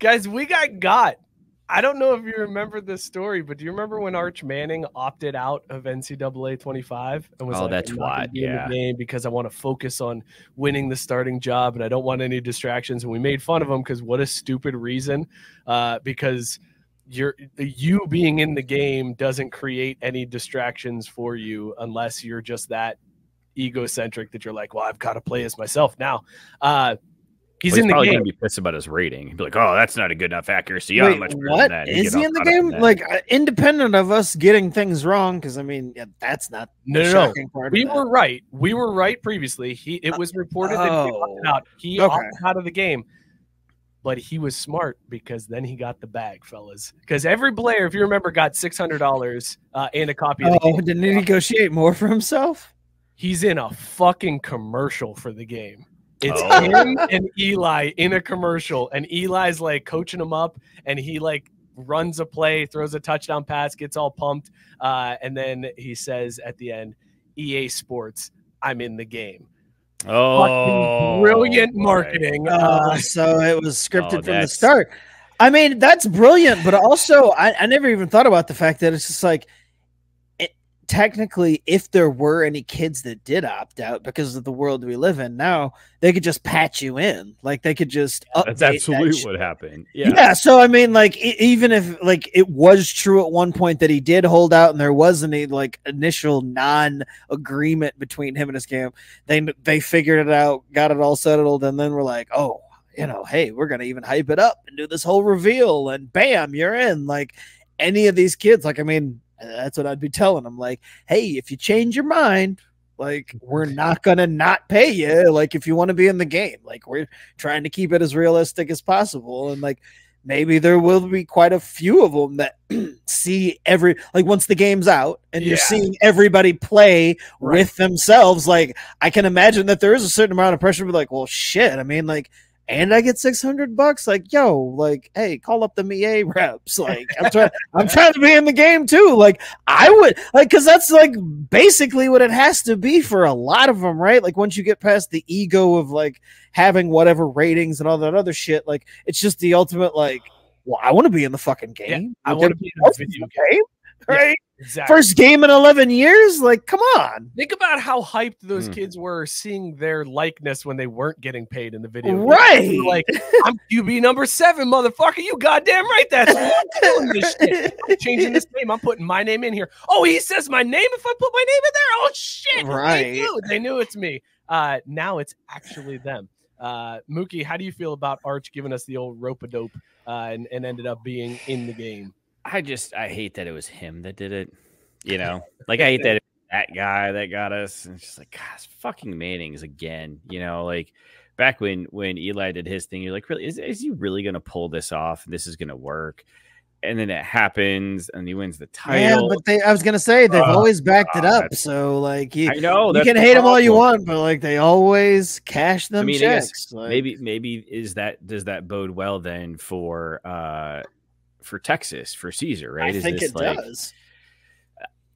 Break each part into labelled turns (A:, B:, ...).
A: Guys, we got. I don't know if you remember this story, but do you remember when Arch Manning opted out of NCAA 25 and was like,
B: that's
A: I'm not gonna
B: what,
A: be in the game because I want to focus on winning the starting job and I don't want any distractions. And we made fun of him because what a stupid reason. Because you being in the game doesn't create any distractions for you unless you're just that egocentric that you're like, well, I've got to play as myself now. He's in the
B: probably
A: game.
B: Gonna be pissed about his rating. He'd be like, "Oh, that's not a good enough accuracy.
C: Wait,
B: much better
C: what?
B: than that."
C: Is he in the game? Like, independent of us getting things wrong, because I mean, that's not
A: no. We were right. We were right previously. It was reported that he opted out. He opted out of the game, but he was smart because then he got the bag, fellas. Because every player, if you remember, got $600 and a copy of the game.
C: Didn't he negotiate more for himself?
A: He's in a fucking commercial for the game. It's him and Eli in a commercial, and Eli's like coaching him up, and he like runs a play, throws a touchdown pass, gets all pumped, and then he says at the end, "EA Sports, I'm in the game."
B: Oh,
A: brilliant marketing.
C: So it was scripted from the start. I mean, that's brilliant, but also I never even thought about the fact that it's just like, technically, if there were any kids that did opt out because of the world we live in now, they could just patch you in. Like they could just
B: that's absolutely what happened.
C: Yeah. So I mean, like even if like it was true at one point that he did hold out and there was any like initial non-agreement between him and his camp, they figured it out, got it all settled, and then we're like, oh, hey, we're gonna even hype it up and do this whole reveal, and bam, you're in. Like any of these kids, like I mean. That's what I'd be telling them. Like, hey, if you change your mind, like, we're not going to not pay you. Like, if you want to be in the game, like, we're trying to keep it as realistic as possible. And, like, maybe there will be quite a few of them that see once the game's out and you're seeing everybody play with themselves. Like, I can imagine that there is a certain amount of pressure to be like, well, shit. I mean, like, and I get $600, like, yo, like, hey, call up the EA reps. Like, I'm trying to be in the game too. Like, I would, like, because that's like basically what it has to be for a lot of them, right? Like, once you get past the ego of like having whatever ratings and all that other shit, like, it's just the ultimate, like, well, I want to be in the fucking game.
A: Yeah, I want to be in the video game.
C: Right?
A: Yeah, exactly.
C: First game in 11 years? Like, come on.
A: Think about how hyped those kids were seeing their likeness when they weren't getting paid in the video.
C: Right.
A: Like, I'm QB number 7, motherfucker. You goddamn right. That's why I'm doing this shit. I'm changing this name. I'm putting my name in here. Oh, he says my name if I put my name in there? Oh, shit.
C: Right.
A: They knew it's me. Now it's actually them. Mookie, how do you feel about Arch giving us the old rope-a-dope and ended up being in the game?
B: I hate that it was him that did it. Like I hate that it was that guy that got us. And it's just like, God, it's fucking Manning's again. Like back when Eli did his thing, you're like, really, is he really going to pull this off? This is going to work. And then it happens, and he wins the title.
C: Yeah, but I was gonna say they've always backed it up. So like,
B: I know
C: you can hate them all you want, but like they always cash them checks.
B: Like, maybe does that bode well then for Texas, for Caesar, right?
C: I think it does.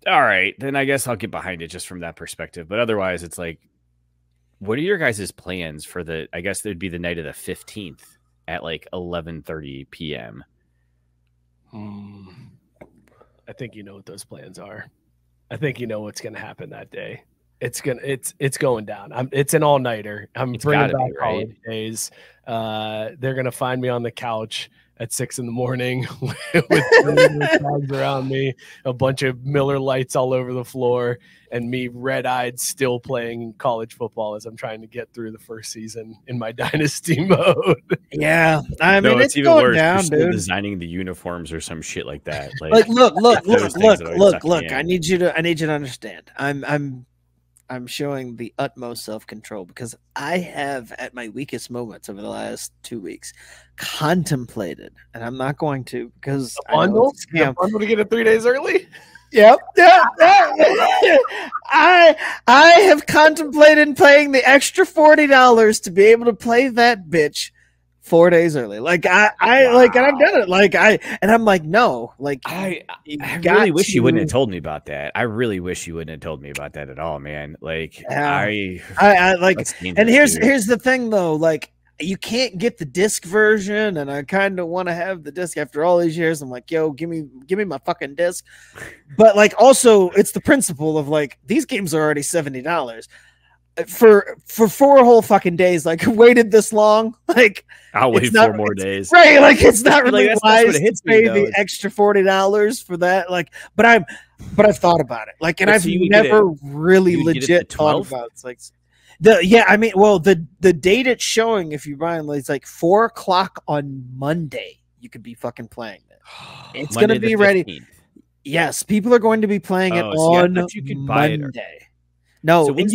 B: All right, then I guess I'll get behind it just from that perspective. But otherwise, it's like, what are your guys' plans for I guess there'd be the night of the 15th at like 11:30 p.m.
A: I think you know what those plans are. I think you know what's going to happen that day. It's going down. It's an all-nighter. I'm bringing back college days. They're going to find me on the couch at 6 a.m. with dogs around me, a bunch of Miller Lights all over the floor, and me red-eyed still playing college football as I'm trying to get through the first season in my dynasty mode.
C: Yeah, I mean, it's
B: even
C: going
B: worse.
C: down,
B: You're still
C: dude.
B: designing the uniforms or some shit like that.
C: Like look. I need you to understand. I'm showing the utmost self-control because I have, at my weakest moments over the last 2 weeks, contemplated, and I'm not going to because
A: the bundle to get it 3 days early.
C: Yep. I have contemplated paying the extra $40 to be able to play that bitch 4 days early. Like and I've done it. I'm like, no, like
B: I really wish you wouldn't have told me about that. I really wish you wouldn't have told me about that at all, man. Like I like,
C: and here's the thing though, like you can't get the disc version, and I kind of want to have the disc after all these years. I'm like, yo, give me my fucking disc. But like, also, it's the principle of like, these games are already $70 for 4 whole fucking days. Like, waited this long, like
B: I'll wait 4 more days,
C: right? Like, it's not really wise to pay
B: me,
C: the extra $40 for that. Like, but I've thought about it. Like, and I've never really legit thought about it. It's like. The date it's showing, if you buy them, it's like 4 o'clock on Monday. You could be fucking playing it. It's going to be ready. 15th. Yes, people are going to be playing it on Monday. No,
B: so when's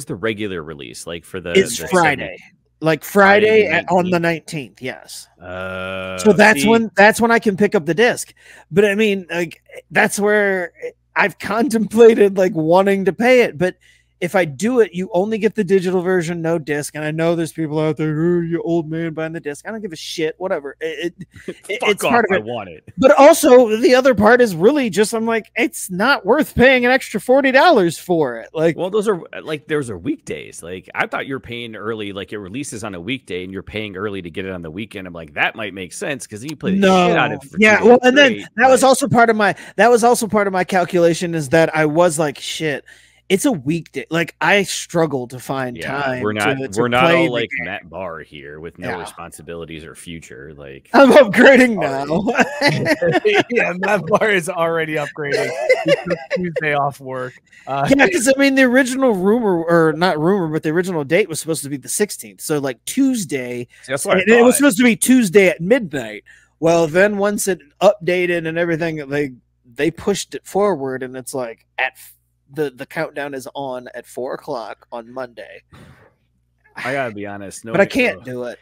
B: the regular release? Like for
C: it's Friday. 7th? Like Friday on the 19th. Yes. So that's when I can pick up the disc. But I mean, like, that's where I've contemplated like wanting to pay it, but if I do it, you only get the digital version, no disc. And I know there's people out there, oh, you old man buying the disc. I don't give a shit. Whatever. It's part of it. I want it. But also, the other part is really just, I'm like, it's not worth paying an extra $40 for it. Like,
B: well, those are weekdays. Like, I thought you're paying early. Like, it releases on a weekday, and you're paying early to get it on the weekend. I'm like, that might make sense because you play the shit out of it.
C: Yeah. Well, and then that was also part of my calculation is that I was like, shit. It's a weekday. Like, I struggle to find time.
B: We're not all like Matt Barr here with no responsibilities or future. Like,
C: I'm upgrading now.
A: Yeah, Matt Barr is already upgrading. He took Tuesday off work.
C: Because I mean, the original but the original date was supposed to be the 16th. So like Tuesday, it was supposed to be Tuesday at midnight. Well, then once it updated and everything, they pushed it forward, and it's like at the countdown is on at 4 o'clock on Monday.
B: I gotta be honest,
C: but I can't do it.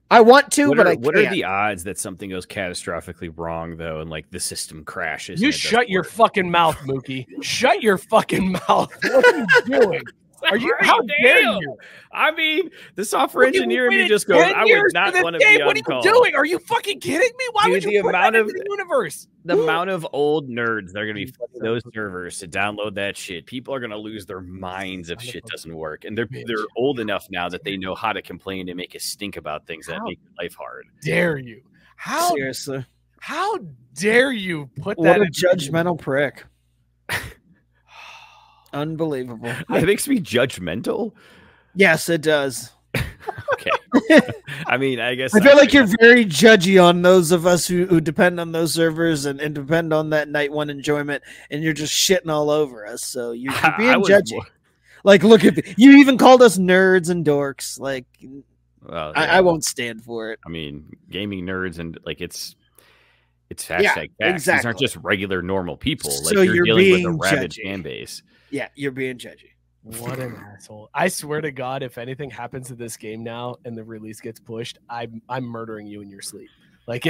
C: I want to, but I can't.
B: What are the odds that something goes catastrophically wrong though, and like the system crashes?
A: You shut your fucking mouth, Mookie. Shut your fucking mouth. What are you doing? Are you? How dare you?
B: I mean, the software engineer in me just goes, I would not want to be on call.
A: What are you doing? Are you fucking kidding me? Why would you put that into the universe?
B: The amount of old nerds that are going to be flooding those servers to download that shit. People are going to lose their minds if shit doesn't work. And they're old enough now that they know how to complain and make a stink about things that make life hard.
A: Dare you?
C: Seriously?
A: How dare you put
C: that? What a judgmental prick. Unbelievable.
B: It makes me judgmental.
C: Yes, it does.
B: Okay. I mean, I guess
C: I feel like you're very judgy on those of us who depend on those servers and depend on that night one enjoyment, and you're just shitting all over us. So you're being judgy. Like, look at you even called us nerds and dorks. Like, well, I won't stand for it.
B: I mean, gaming nerds and like it's hashtag facts.
C: Exactly.
B: These aren't just regular normal people. Like,
C: so you're
B: dealing with a
C: being
B: rabid
C: judgy.
B: Fan base.
C: Yeah, you're being judgy.
A: What an asshole. I swear to God, if anything happens to this game now and the release gets pushed, I'm murdering you in your sleep. Like,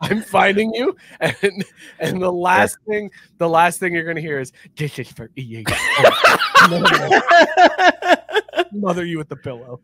A: I'm finding you, and the last thing you're gonna hear is this is for EA. Mother you with the pillow.